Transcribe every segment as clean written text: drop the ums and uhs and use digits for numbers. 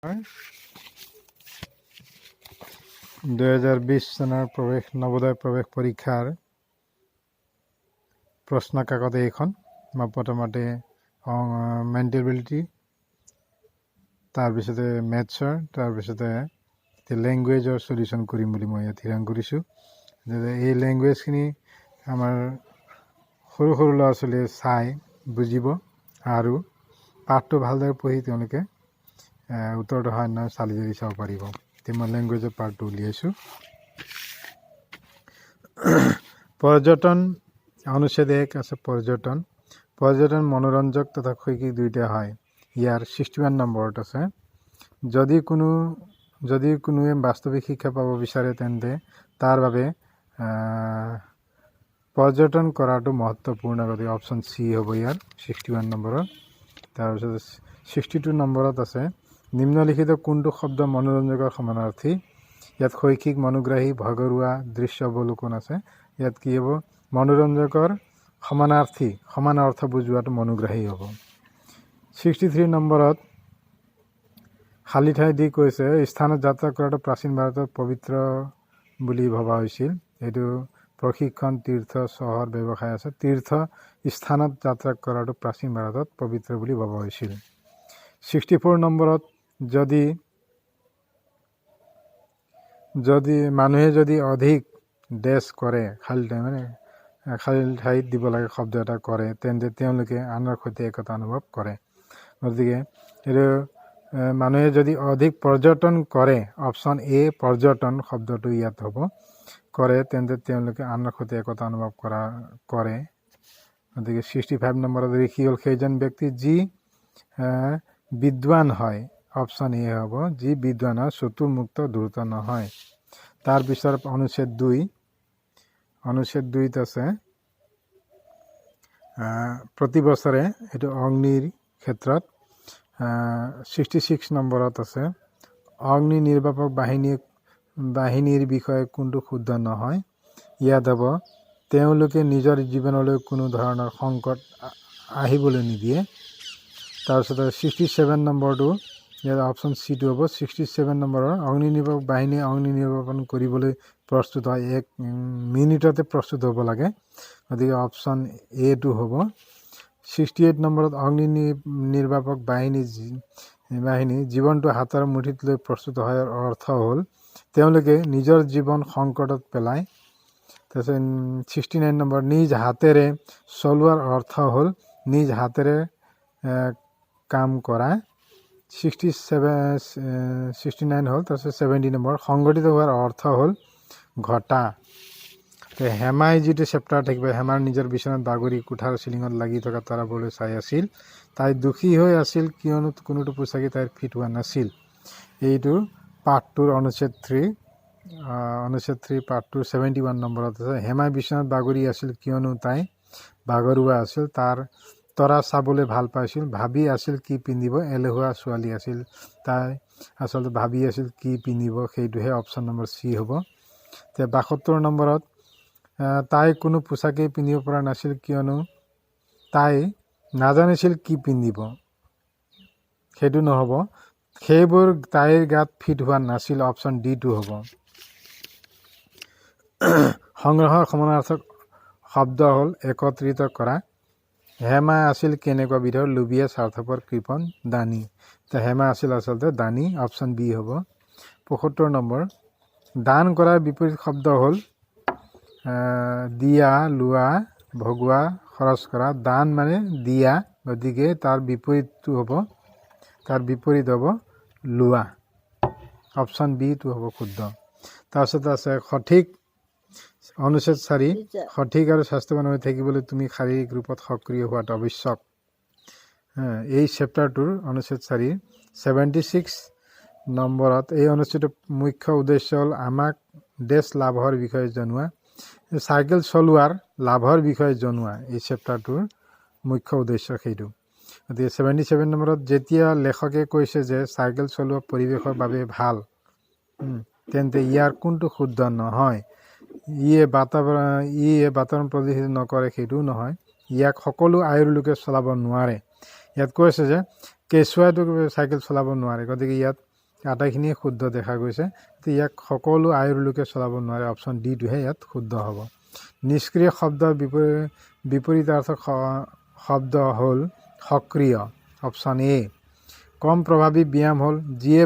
2020 চনৰ নৱোদয় প্ৰৱেশ পৰীক্ষাৰ প্ৰশ্ন কাকত এইখন। মই প্ৰথমতে মেণ্টেবিলিটি, তাৰপিছতে মেথছৰ, তাৰপিছতে লেংগুৱেজৰ সলিউশ্যন কৰিম বুলি মই ইয়াত থিৰাং কৰিছোঁ। এই লেংগুৱেজখিনি আমাৰ সৰু সৰু ল'ৰা ছোৱালীয়ে চাই বুজিব আৰু পাঠটো ভালদৰে পঢ়ি তেওঁলোকে উত্তৰটো হয় নহয় চালি জাৰি চাব পাৰিব। এতিয়া মই লেংগুৱেজৰ পাৰ্টটো উলিয়াইছোঁ। পৰ্যটন অনুচ্ছেদ 1 আছে পৰ্যটন মনোৰঞ্জক তথা শৈক্ষিক দুইটা হয়। ইয়াৰ 61 নম্বৰত আছে। যদি কোনোৱে বাস্তৱিক শিক্ষা পাব বিচাৰে তেন্তে তাৰ বাবে পৰ্যটন কৰাটো মহত্বপূৰ্ণ। গতিকে অপশ্যন চি হ'ব ইয়াৰ 61 নম্বৰত। তাৰপিছত 62 নম্বৰত আছে নিম্নলিখিত কোনটো শব্দ মনোৰঞ্জকৰ সমানাৰ্থী। ইয়াত শৈক্ষিক, মনোগ্ৰাহী, ভাগৰুৱা, দৃশ্য অৱলোকন আছে। ইয়াত কি হ'ব? মনোৰঞ্জকৰ সমানাৰ্থী, সমান অৰ্থ বুজোৱাটো মনোগ্ৰাহী হ'ব। 63 নম্বৰত খালী ঠাই দি কৈছে স্থানত যাত্ৰা কৰাটো প্ৰাচীন ভাৰতত পবিত্ৰ বুলি ভবা হৈছিল। এইটো প্ৰশিক্ষণ, তীৰ্থ, চহৰ, ব্যৱসায় আছে। তীৰ্থ স্থানত যাত্ৰা কৰাটো প্ৰাচীন ভাৰতত পবিত্ৰ বুলি ভবা হৈছিল। 64 নম্বৰত মানুহে যদি অধিক ডেছ কৰে, খালী ঠাইত দিব লাগে শব্দ এটা কৰে, তেন্তে তেওঁলোকে আনৰ সৈতে একতা অনুভৱ কৰে। গতিকে এইটো মানুহে যদি অধিক পৰ্যটন কৰে, অপশ্যন এ পৰ্যটন শব্দটো ইয়াত হ'ব, কৰে, তেন্তে তেওঁলোকে আনৰ সৈতে একতা অনুভৱ কৰে। গতিকে 65 নম্বৰত ঋষি হ'ল সেইজন ব্যক্তি যি বিদ্বান হয়। অপশ্যন এ হ'ব, যি বিদ্বান হয়, চতুৰ্মুক্ত, দ্ৰুত নহয়। তাৰপিছত অনুচ্ছেদ 2ত আছে প্ৰতি বছৰে, এইটো অগ্নিৰ ক্ষেত্ৰত। 66 নম্বৰত আছে অগ্নি নিৰ্বাপক বাহিনীৰ বিষয়ে কোনটো শুদ্ধ নহয়। ইয়াত হ'ব তেওঁলোকে নিজৰ জীৱনলৈ কোনো ধৰণৰ সংকট আহিবলৈ নিদিয়ে। তাৰপিছতে 67 নম্বৰটো ইয়াত অপশ্যন চিটো হ'ব। 67 নম্বৰৰ অগ্নি নিৰ্বাপক বাহিনীয়ে অগ্নি নিৰ্বাপন কৰিবলৈ প্ৰস্তুত হয়, 1 মিনিটতে প্ৰস্তুত হ'ব লাগে। গতিকে অপশ্যন এটো হ'ব। 68 নম্বৰত অগ্নি নিৰ্বাপক বাহিনী জীৱনটো হাতৰ মুঠিত লৈ প্ৰস্তুত হোৱাৰ অৰ্থ হ'ল তেওঁলোকে নিজৰ জীৱন সংকটত পেলায়। তাৰপিছত 69 নম্বৰ নিজ হাতেৰে চলোৱাৰ অৰ্থ হ'ল নিজ হাতেৰে কাম কৰা। 69 হ'ল। তাৰপিছত 70 নম্বৰ সংগঠিত হোৱাৰ অৰ্থ হ'ল ঘটা। হেমাই যিটো চেপ্টাৰ থাকিব, হেমাৰ নিজৰ বিচনাত বাগৰি কোঠাৰ চিলিঙত লাগি থকা তৰাবোৰলৈ চাই আছিল। তাই দুখী হৈ আছিল কিয়নো কোনোটো পোচাকে তাইৰ ফিট হোৱা নাছিল। এইটো পাঠটোৰ অনুচ্ছেদ 3 পাঠটোৰ 71 নম্বৰত আছে। হেমাই বিচনাত বাগৰি আছিল কিয়নো তাই ভাগৰুৱা আছিল। তৰা চাবলৈ ভাল পাইছিল, ভাবি আছিল কি পিন্ধিব, এলেহুৱা ছোৱালী আছিল। তাই আচলতে ভাবি আছিল কি পিন্ধিব, সেইটোহে অপশ্যন নম্বৰ চি হ'ব। 72 নম্বৰত তাই কোনো পোচাকেই পিন্ধিব পৰা নাছিল কিয়নো তাই নাজানিছিল কি পিন্ধিব, সেইটো নহ'ব, সেইবোৰ তাইৰ গাত ফিট হোৱা নাছিল। অপশ্যন ডিটো হ'ব। সংগ্ৰহৰ সমানাৰ্থক শব্দ হ'ল একত্ৰিত কৰা। হেমা আছিল কেনেকুৱা বিধৰ? লোভীয়া, স্বাৰ্থপৰ, কৃপণ, দানী। হেমা আছিল আচলতে দানী। অপশ্যন বি হ'ব। 75 নম্বৰ দান কৰাৰ বিপৰীত শব্দ হ'ল দিয়া, লোৱা, ভগোৱা, খৰচ কৰা। দান মানে দিয়া, গতিকে তাৰ বিপৰীত হ'ব লোৱা। অপশ্যন বিটো হ'ব শুদ্ধ। তাৰপিছত আছে সঠিক অনুচ্ছেদ 4 সঠিক আৰু স্বাস্থ্যৱান হৈ থাকিবলৈ তুমি শাৰীৰিক ৰূপত সক্ৰিয় হোৱাটো আৱশ্যক। এই চেপ্টাৰটোৰ অনুচ্ছেদ 4 76 নম্বৰত এই অনুচ্ছেদৰ মুখ্য উদ্দেশ্য হ'ল আমাক ডেছ লাভৰ বিষয়ে জনোৱা। চাইকেল চলোৱাৰ লাভৰ বিষয়ে জনোৱা এই চেপ্টাৰটোৰ মুখ্য উদ্দেশ্য সেইটো। গতিকে 77 নম্বৰত যেতিয়া লেখকে কৈছে যে চাইকেল চলোৱা পৰিৱেশৰ বাবে ভাল, তেন্তে ইয়াৰ কোনটো শুদ্ধ নহয়। ইয়ে বাতাৱৰণ প্ৰদূষিত নকৰে, সেইটোও নহয়। ইয়াক সকলো আয়ুৰ লোকে চলাব নোৱাৰে। ইয়াত কৈছে যে কেঁচুৱাইটো চাইকেল চলাব নোৱাৰে, গতিকে ইয়াত আটাইখিনিয়ে শুদ্ধ দেখা গৈছে। তো ইয়াক সকলো আয়ুৰ লোকে চলাব নোৱাৰে, অপশ্যন ডিটোহে ইয়াত শুদ্ধ হ'ব। নিষ্ক্ৰিয় শব্দৰ বিপৰীতাৰ্থক শব্দ হ'ল সক্ৰিয়, অপশ্যন এ। কম প্ৰভাৱী ব্যায়াম হ'ল যিয়ে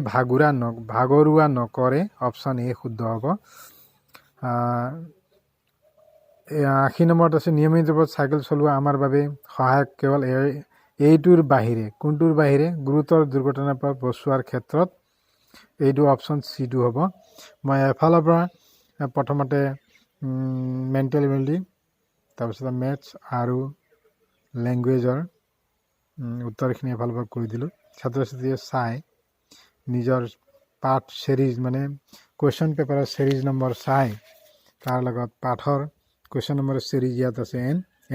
ভাগৰুৱা নকৰে, অপশ্যন এ শুদ্ধ হ'ব। 80 নম্বৰত আছে নিয়মিত ৰূপত চাইকেল চলোৱা আমাৰ বাবে সহায়ক কেৱল এইটোৰ বাহিৰে, কোনটোৰ বাহিৰে? গুৰুতৰ দুৰ্ঘটনাৰ পৰা বচোৱাৰ ক্ষেত্ৰত এইটো অপশ্যন চিটো হ'ব। মই এফালৰ পৰা প্ৰথমতে মেণ্টেল এবিলিটি, তাৰপিছত মেথছ আৰু লেংগুৱেজৰ উত্তৰখিনি এফালৰ পৰা কৈ দিলোঁ। ছাত্ৰ ছাত্ৰীয়ে চাই নিজৰ পাঠ চিৰিজ মানে কুৱেশ্যন পেপাৰৰ চিৰিজ নম্বৰ চাই তাৰ লগত পাঠৰ কুৱেশ্যন নম্বৰ চিৰিজ ইয়াত আছে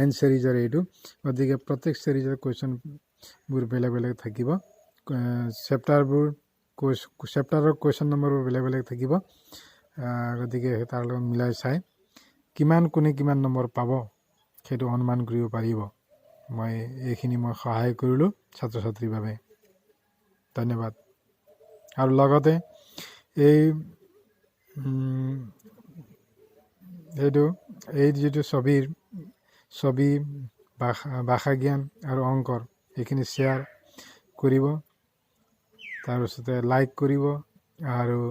এন চিৰিজৰ এইটো, গতিকে প্ৰত্যেক চিৰিজৰ কুৱেশ্যনবোৰ বেলেগ বেলেগ থাকিব। চেপ্টাৰৰ কুৱেশ্যন নম্বৰবোৰ বেলেগ বেলেগ থাকিব। গতিকে তাৰ লগত মিলাই চাই কোনে কিমান নম্বৰ পাব সেইটো অনুমান কৰিব পাৰিব। এইখিনি মই সহায় কৰিলোঁ ছাত্ৰ ছাত্ৰীৰ বাবে। ধন্যবাদ। আৰু লগতে এই যিটো ছবি ভাষা জ্ঞান আৰু অংকৰ এইখিনি শ্বেয়াৰ কৰিব, তাৰপিছতে লাইক কৰিব আৰু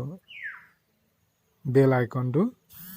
বেল আইকনটো